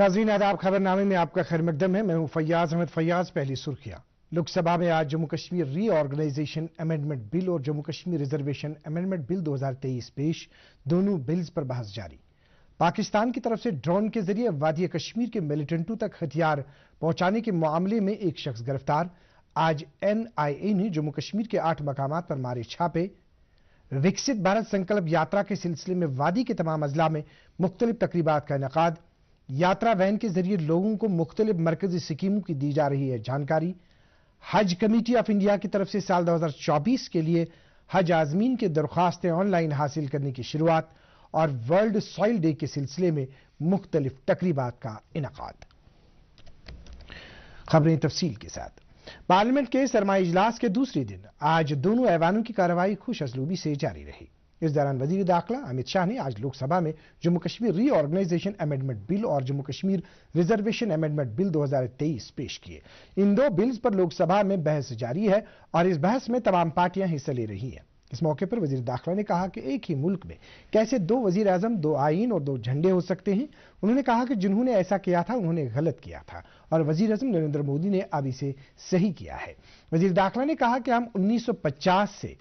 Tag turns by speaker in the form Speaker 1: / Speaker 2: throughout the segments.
Speaker 1: नाज़रीन आदाब, खबरनामे में आपका खैर मकदम है। मैं हूं फैयाज अहमद फैयाज। पहली सुर्खियां। लोकसभा में आज Jammu Kashmir reorganisation amendment bill और Jammu Kashmir reservation amendment bill 2023 पेश। दोनों बिल्स पर बहस जारी। पाकिस्तान की तरफ से ड्रोन के जरिए वादी कश्मीर के मिलिटेंटों तक हथियार पहुंचाने के मामले में एक शख्स गिरफ्तार। आज NIA ने जम्मू कश्मीर के 8 मकामात पर मारे छापे। विकसित भारत संकल्प यात्रा के सिलसिले में वादी के तमाम अजला में मुख्तलिफ तकरीबात का इनेकाद। यात्रा वैन के जरिए लोगों को मुख्तलिफ मरकजी स्कीमों की दी जा रही है जानकारी। हज कमेटी ऑफ इंडिया की तरफ से साल 2024 के लिए हज आजमीन की दरख्वास्तें ऑनलाइन हासिल करने की शुरुआत। और वर्ल्ड सॉइल डे के सिलसिले में मुख्तलिफ तकरीबात का इनेकाद। खबरें तफसील के साथ। पार्लियामेंट के सरमाई इजलास के दूसरे दिन आज दोनों ऐवानों की कार्रवाई खुश असलूबी से जारी रही। इस दौरान वजीर दाखिला अमित शाह ने आज लोकसभा में Jammu Kashmir reorganisation amendment bill और Jammu Kashmir reservation amendment bill 2023 पेश किए। इन दो बिल्स पर लोकसभा में बहस जारी है और इस बहस में तमाम पार्टियां हिस्सा ले रही हैं। इस मौके पर वजीर दाखिला ने कहा कि एक ही मुल्क में कैसे दो वजीर आजम, दो आईन और दो झंडे हो सकते हैं। उन्होंने कहा कि जिन्होंने ऐसा किया था उन्होंने गलत किया था और वजीर आजम नरेंद्र मोदी ने अब इसे सही किया है। वजीर दाखिला ने कहा कि हम 1950 से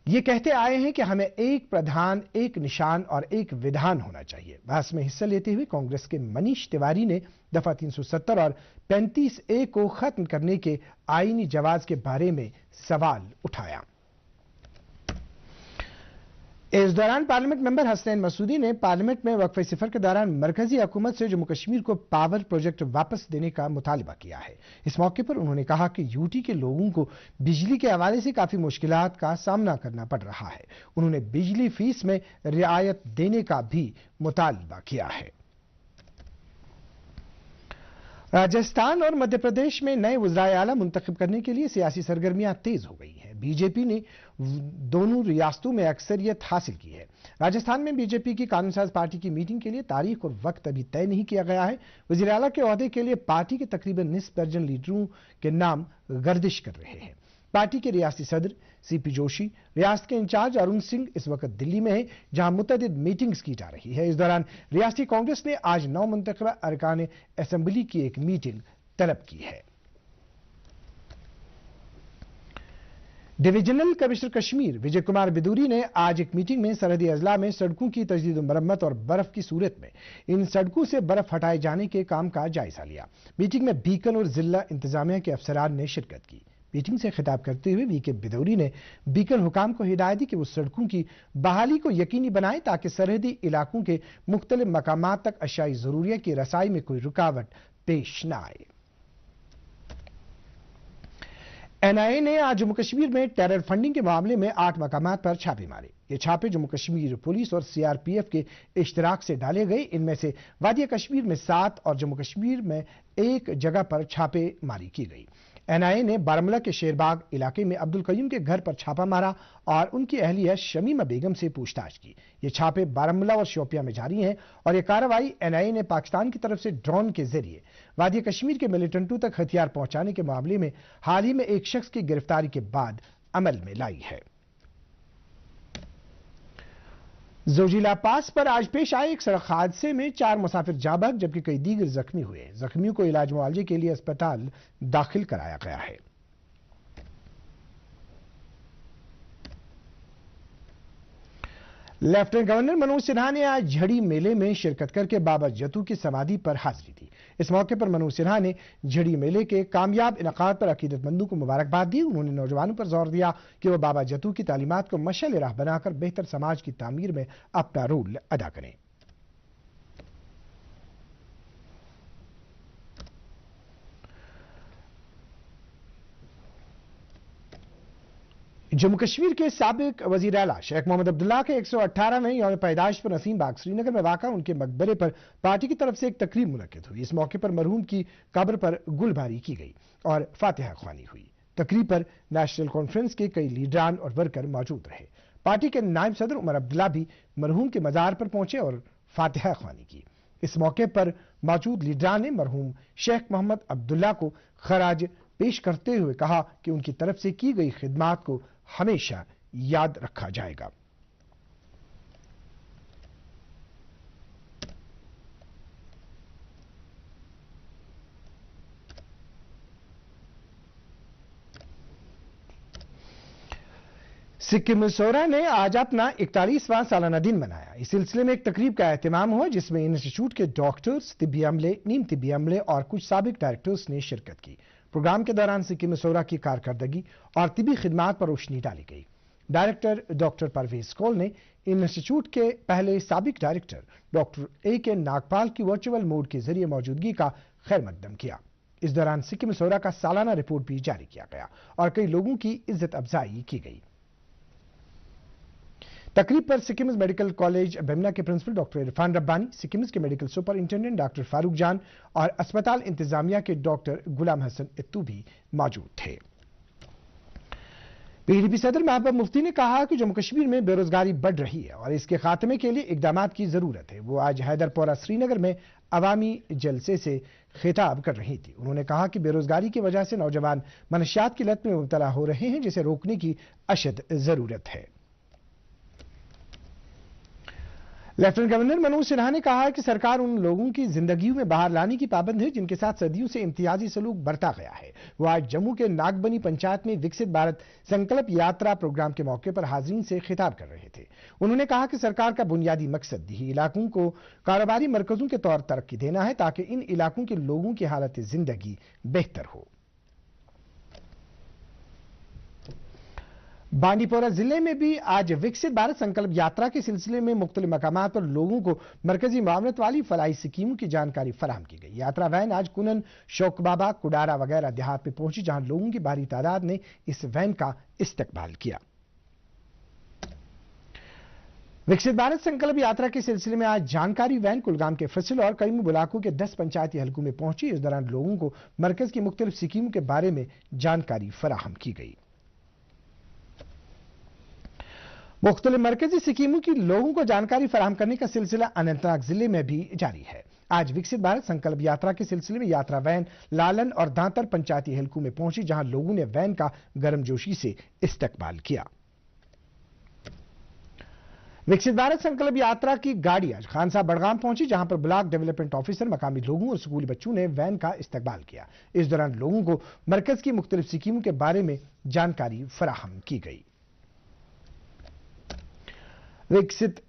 Speaker 1: ये कहते आए हैं कि हमें एक प्रधान, एक निशान और एक विधान होना चाहिए। बहस में हिस्सा लेते हुए कांग्रेस के मनीष तिवारी ने दफा 370 और 35A को खत्म करने के आईनी जवाज के बारे में सवाल उठाया। इस दौरान पार्लियामेंट मेंबर हसनैन मसूदी ने पार्लियामेंट में वक्फे सिफर के दौरान मरकजी हुकूमत से जम्मू कश्मीर को पावर प्रोजेक्ट वापस देने का मुतालबा किया है। इस मौके पर उन्होंने कहा कि यूटी के लोगों को बिजली के हवाले से काफी मुश्किलात का सामना करना पड़ रहा है। उन्होंने बिजली फीस में रियायत देने का भी मुतालबा किया है। राजस्थान और मध्य प्रदेश में नए वज़राए आला मुंतखब करने के लिए सियासी सरगर्मियां तेज हो गई हैं। बीजेपी ने दोनों रियासतों में अक्सरियत हासिल की है। राजस्थान में बीजेपी की कानून साज पार्टी की मीटिंग के लिए तारीख और वक्त अभी तय नहीं किया गया है। वज़ीर आला के ओहदे के लिए पार्टी के तकरीबन निस्फ दर्जन लीडरों के नाम गर्दिश कर रहे हैं। पार्टी के रियासती सदर CP जोशी, रियासत के इंचार्ज अरुण सिंह इस वक्त दिल्ली में है, जहां मुतअद्दिद मीटिंग्स की जा रही है। इस दौरान रियासती कांग्रेस ने आज 9 मुंतखबा अरकान असेंबली की एक मीटिंग तलब की है। डिवीजनल कमिश्नर कश्मीर विजय कुमार बिदूरी ने आज एक मीटिंग में सरहदी अजला में सड़कों की तजदीद मरम्मत और बर्फ की सूरत में इन सड़कों से बर्फ हटाए जाने के काम का जायजा लिया। मीटिंग में बीकन और जिला इंतजामिया के अफसरान ने शिरकत की। मीटिंग से खिताब करते हुए VK बिदौरी ने बीकन हुकाम को हिदायत दी कि वो सड़कों की बहाली को यकीनी बनाए ताकि सरहदी इलाकों के मुख्तलिफ मकामात तक अशाई जरूरिया की रसाई में कोई रुकावट पेश न आए। NIA ने आज जम्मू कश्मीर में टेरर फंडिंग के मामले में 8 मकामात पर छापे मारे। ये छापे जम्मू कश्मीर पुलिस और CRPF के इश्तराक से डाले गए। इनमें से वादी कश्मीर में 7 और जम्मू कश्मीर में 1 जगह पर छापेमारी की गई। NIA ने बारामूला के शेरबाग इलाके में अब्दुल कयूम के घर पर छापा मारा और उनकी अहलिया शमीमा बेगम से पूछताछ की। ये छापे बारामूला और शोपियां में जारी हैं और यह कार्रवाई NIA ने पाकिस्तान की तरफ से ड्रोन के जरिए वादी कश्मीर के मिलिटेंटों तक हथियार पहुंचाने के मामले में हाल ही में एक शख्स की गिरफ्तारी के बाद अमल में लाई है। जोजिला पास पर आज पेश आए एक सड़क हादसे में 4 मुसाफिर जाँ बहक जबकि कई दीगर जख्मी हुए। जख्मियों को इलाज मुआवजे के लिए अस्पताल दाखिल कराया गया है। लेफ्टिनेंट गवर्नर मनोज सिन्हा ने आज झड़ी मेले में शिरकत करके बाबा जतू की समाधि पर हाजिरी दी। इस मौके पर मनोज सिन्हा ने झड़ी मेले के कामयाब इनकाद पर अकीदतमंदों को मुबारकबाद दी। उन्होंने नौजवानों पर जोर दिया कि वह बाबा जतू की तालीमात को मशाल राह बनाकर बेहतर समाज की तामीर में अपना रोल अदा करें। जम्मू कश्मीर के साबिक वजीर आला शेख मोहम्मद अब्दुल्ला के 118वें यौम पैदाइश पर नसीम बाग श्रीनगर में वाक़ा उनके मकबरे पर पार्टी की तरफ से एक तकरीब मुनक्किद हुई। इस मौके पर मरहूम की कब्र पर गुलबारी की गई और फातिहा ख्वानी हुई। तकरीब पर नेशनल कॉन्फ्रेंस के कई लीडरान और वर्कर मौजूद रहे। पार्टी के नायब सदर उमर अब्दुल्ला भी मरहूम के मजार पर पहुंचे और फातिहा ख्वानी की। इस मौके पर मौजूद लीडरान ने मरहूम शेख मोहम्मद अब्दुल्ला को खराज पेश करते हुए कहा कि उनकी तरफ से की गई खिदमात को हमेशा याद रखा जाएगा। सिक्किम मिसौरा ने आज अपना 41वां सालाना दिन मनाया। इस सिलसिले में एक तकरीब का एहतमाम हुआ जिसमें इंस्टीट्यूट के डॉक्टर्स, तिब्बी अमले, नीम तिब्बी अमले और कुछ साबिक डायरेक्टर्स ने शिरकत की। प्रोग्राम के दौरान सिक्किम मिसौरा की कारकर्दगी और तिब्बी खिदमात पर रोशनी डाली गई। डायरेक्टर डॉक्टर परवेज कौल ने इंस्टीट्यूट के पहले साबिक डायरेक्टर डॉक्टर A.K. नागपाल की वर्चुअल मोड के जरिए मौजूदगी का खैर मकदम किया। इस दौरान सिक्किम मिसौरा का सालाना रिपोर्ट भी जारी किया गया और कई लोगों की इज्जत अफजाई की गई। तकरीब पर सिक्किम मेडिकल कॉलेज बेमना के प्रिंसिपल डॉक्टर इरफान रब्बानी, सिक्किम के मेडिकल सुपरिंटेंडेंट डॉक्टर फारूक जान और अस्पताल इंतजामिया के डॉक्टर गुलाम हसन इत्तू भी मौजूद थे। PDP सदर महबूब मुफ्ती ने कहा कि जम्मू कश्मीर में बेरोजगारी बढ़ रही है और इसके खात्मे के लिए इकदामात की जरूरत है। वो आज हैदरपोरा श्रीनगर में अवामी जलसे से खिताब कर रही थी। उन्होंने कहा कि बेरोजगारी की वजह से नौजवान मनशियात की लत में मुब्तला हो रहे हैं, जिसे रोकने की अशद जरूरत है। लेफ्टिनेंट गवर्नर मनोज सिन्हा ने कहा है कि सरकार उन लोगों की जिंदगियों में बाहर लाने की पाबंद है जिनके साथ सदियों से इम्तियाजी सलूक बरता गया है। वो आज जम्मू के नागबनी पंचायत में विकसित भारत संकल्प यात्रा प्रोग्राम के मौके पर हाजिरीन से खिताब कर रहे थे। उन्होंने कहा कि सरकार का बुनियादी मकसद ही इलाकों को कारोबारी मरकजों के तौर तरक्की देना है ताकि इन इलाकों के लोगों की हालत जिंदगी बेहतर हो। बांडीपोरा जिले में भी आज विकसित भारत संकल्प यात्रा के सिलसिले में मुख्तलिफ मकामात पर लोगों को मरकजी मामलत वाली फलाही स्कीमों की जानकारी फराहम की गई। यात्रा वैन आज कुनन, शौकबाबा, कुडारा वगैरह देहात में पहुंची, जहां लोगों की भारी तादाद ने इस वैन का इस्तकबाल किया। विकसित भारत संकल्प यात्रा के सिलसिले में आज जानकारी वैन कुलगाम के फसिल और करीम बुलाकों के 10 पंचायती हलकों में पहुंची। इस दौरान लोगों को मरकज की मुख्तलिफ स्कीमों के बारे में जानकारी फराहम की गई। मुख्तलिफ मरकजी स्कीमों की लोगों को जानकारी फराहम करने का सिलसिला अनंतनाग जिले में भी जारी है। आज विकसित भारत संकल्प यात्रा के सिलसिले में यात्रा वैन लालन और दांतर पंचायती हलकों में पहुंची, जहां लोगों ने वैन का गर्मजोशी से इस्तकबाल किया। विकसित भारत संकल्प यात्रा की गाड़ी आज खानसा बड़गाम पहुंची, जहां पर ब्लॉक डेवलपमेंट ऑफिसर, मकामी लोगों और स्कूली बच्चों ने वैन का इस्तकबाल किया। इस दौरान लोगों को मरकज की मुख्तलिफ स्कीमों के बारे में जानकारी फराहम की गई। विकसित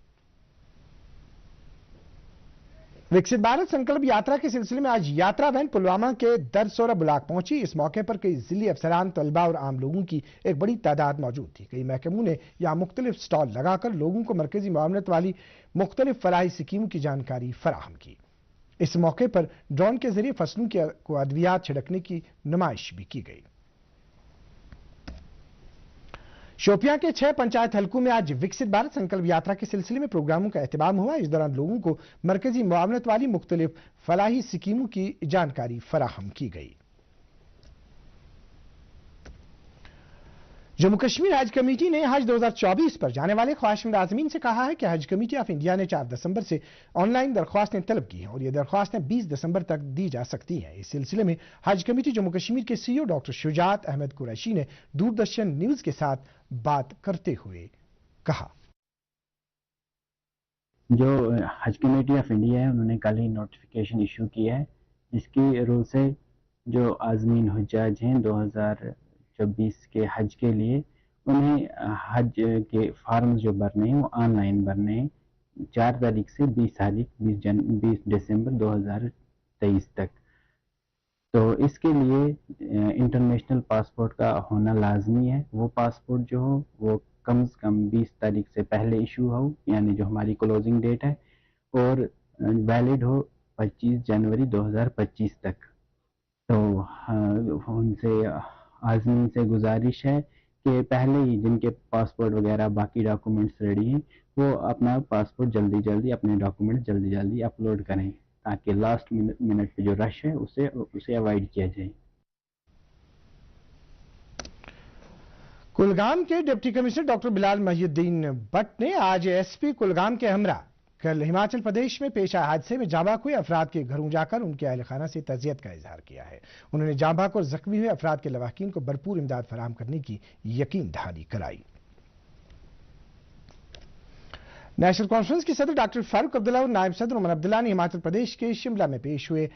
Speaker 1: भारत संकल्प यात्रा के सिलसिले में आज यात्रा वैन पुलवामा के दरसोरा ब्लॉक पहुंची। इस मौके पर कई जिले अफसरान, तलबा और आम लोगों की एक बड़ी तादाद मौजूद थी। कई महकमों ने यहां मुख्तलिफ स्टॉल लगाकर लोगों को मरकजी मामलत वाली मुख्तलिफ फलाही स्कीमों की जानकारी फराहम की। इस मौके पर ड्रोन के जरिए फसलों को अद्वियात छिड़कने की नुमाइश भी की गई। शोपियां के 6 पंचायत हलकों में आज विकसित भारत संकल्प यात्रा के सिलसिले में प्रोग्रामों का एहतमाम हुआ। इस दौरान लोगों को मरकजी मुआवनत वाली मुख्तलिफ फलाही स्कीमों की जानकारी फराहम की गई। जम्मू कश्मीर हज कमेटी ने हज 2024 पर जाने वाले ख्वाहिशमंद आज़मीन से कहा है कि हज कमेटी ऑफ इंडिया ने 4 दिसंबर से ऑनलाइन दरख्वास्तें तलब की हैं और ये दरख्वास्तें 20 दिसंबर तक दी जा सकती हैं। इस सिलसिले में हज कमेटी जम्मू कश्मीर के CEO डॉक्टर शुजात अहमद कुरैशी ने दूरदर्शन न्यूज के साथ बात करते हुए कहा,
Speaker 2: जो हज कमेटी ऑफ इंडिया है उन्होंने कल ही नोटिफिकेशन इशू किया है, जिसकी रूल से जो आज़मीन हुज्जाज हैं 2024 के हज के लिए उन्हें हज के फॉर्म जो भरने हैं वो ऑनलाइन भरने हैं 4 तारीख से 20 दिसंबर 2023 तक। तो इसके लिए इंटरनेशनल पासपोर्ट का होना लाजमी है। वो पासपोर्ट जो हो वो कम से कम 20 तारीख से पहले इशू हो, यानी जो हमारी क्लोजिंग डेट है, और वैलिड हो 25 जनवरी 2025 तक। तो उनसे आज़मीन से गुजारिश है कि पहले ही जिनके पासपोर्ट वगैरह बाकी डॉक्यूमेंट्स रेडी हैं वो अपना पासपोर्ट जल्दी अपने डॉक्यूमेंट जल्दी अपलोड करें ताकि लास्ट मिनट पे जो रश है उसे अवॉइड किया जाए।
Speaker 1: कुलगाम के deputy commissioner doctor Bilal Mohiuddin Bhat ने आज SP कुलगाम के हमरा कल हिमाचल प्रदेश में पेश आए हादसे में जांबाक हुए अफराद के घरों जाकर उनके अहल खाना से तज़ियत का इजहार किया है। उन्होंने जांबाक और जख्मी हुए अफराद के लवाहिकीन को भरपूर इमदाद फराहम करने की यकीन दहानी कराई। नेशनल कॉन्फ्रेंस के सदर डॉक्टर फारूक अब्दुल्ला और नायब सदर उमर अब्दुल्ला ने हिमाचल प्रदेश के शिमला में पेश हुए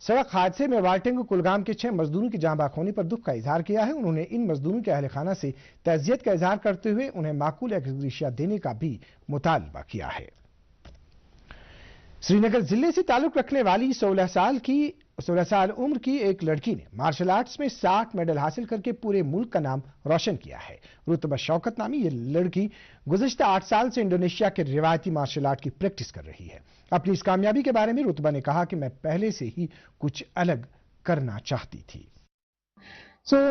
Speaker 1: सड़क हादसे में वाल्टिंग कुलगाम के 6 मजदूरों की जान बाख होने पर दुख का इजहार किया है। उन्होंने इन मजदूरों के अहल खाना से तज़ियत का इजहार करते हुए उन्हें माकूल एक्स-ग्रेशिया देने का भी मुतालबा किया है। श्रीनगर जिले से ताल्लुक रखने वाली 16 साल उम्र की एक लड़की ने मार्शल आर्ट्स में 60 मेडल हासिल करके पूरे मुल्क का नाम रोशन किया है। रुतबा शौकत नामी ये लड़की गुज़श्ता 8 साल से इंडोनेशिया के रिवायती मार्शल आर्ट की प्रैक्टिस कर रही है। अपनी इस कामयाबी के बारे में रुतबा ने कहा कि मैं पहले से ही कुछ अलग करना चाहती थी।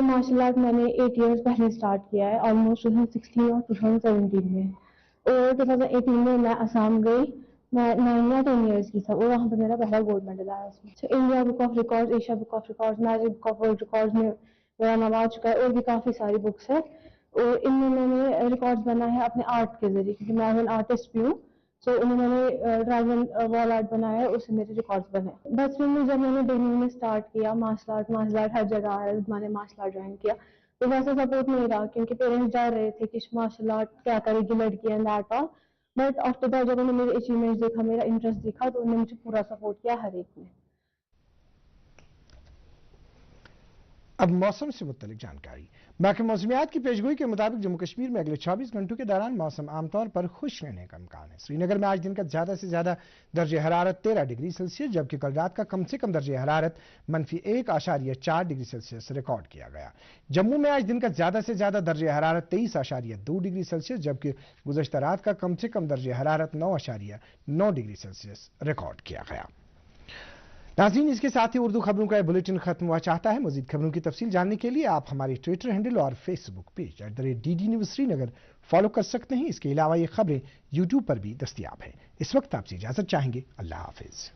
Speaker 3: मार्शल आर्ट मैंने 8 इयर्स पहले स्टार्ट किया है, ऑलमोस्ट 2016 और 2017 में। और 2018 में मैं असम गई, मैं 9 या 10 इयर्स की था और वहाँ पर मेरा पहला गोल्ड मेडल आया उसमें। India book of records, Asia book of records, magic book of world records में मेरा नाम आ चुका है और भी काफ़ी सारी बुक्स है। और इनमें मैंने रिकॉर्ड्स बना है अपने आर्ट के जरिए, क्योंकि मैं एन आर्टिस्ट भी हूँ। उन्हें मैंने ड्रैगन वॉल आर्ट बनाया है, उससे मेरे रिकॉर्ड्स बने। बचपन में जब मैंने दिल्ली में स्टार्ट किया मार्शल आर्ट हर जगह है, मैंने मार्शल आर्ट ज्वाइन किया तो वैसे सपोर्ट नहीं रहा, क्योंकि पेरेंट्स डर रहे थे कि मार्शल आर्ट क्या करेगी लड़की and that all. But after that जब उन्होंने मेरे अचीवमेंट्स देखा, मेरा इंटरेस्ट देखा, तो उन्होंने मुझे पूरा सपोर्ट किया हर एक में।
Speaker 1: अब मौसम से मुत्तलिक जानकारी। महकमे मौसमियात की पेशगोई के मुताबिक जम्मू कश्मीर में अगले 24 घंटों के दौरान मौसम आमतौर पर खुश रहने का इम्कान है। श्रीनगर में आज दिन का ज्यादा से ज्यादा दर्जे हरारत 13 डिग्री सेल्सियस, जबकि कल रात का कम से कम दर्जे हरारत -1.4 डिग्री सेल्सियस रिकॉर्ड किया गया। जम्मू में आज दिन का ज्यादा से ज्यादा दर्जे हरारत 23.2 डिग्री सेल्सियस, जबकि गुज़श्ता रात का कम से कम दर्जे हरारत 9.9 डिग्री सेल्सियस रिकॉर्ड किया गया। नाज़रीन, इसके साथ ही उर्दू खबरों का बुलेटिन खत्म हुआ चाहता है। मजीद खबरों की तफसील जानने के लिए आप हमारे ट्विटर हैंडल और Facebook page @DD News Srinagar follow कर सकते हैं। इसके अलावा ये खबरें यूट्यूब पर भी दस्तयाब हैं। इस वक्त आपसे इजाजत चाहेंगे। अल्लाह हाफिज।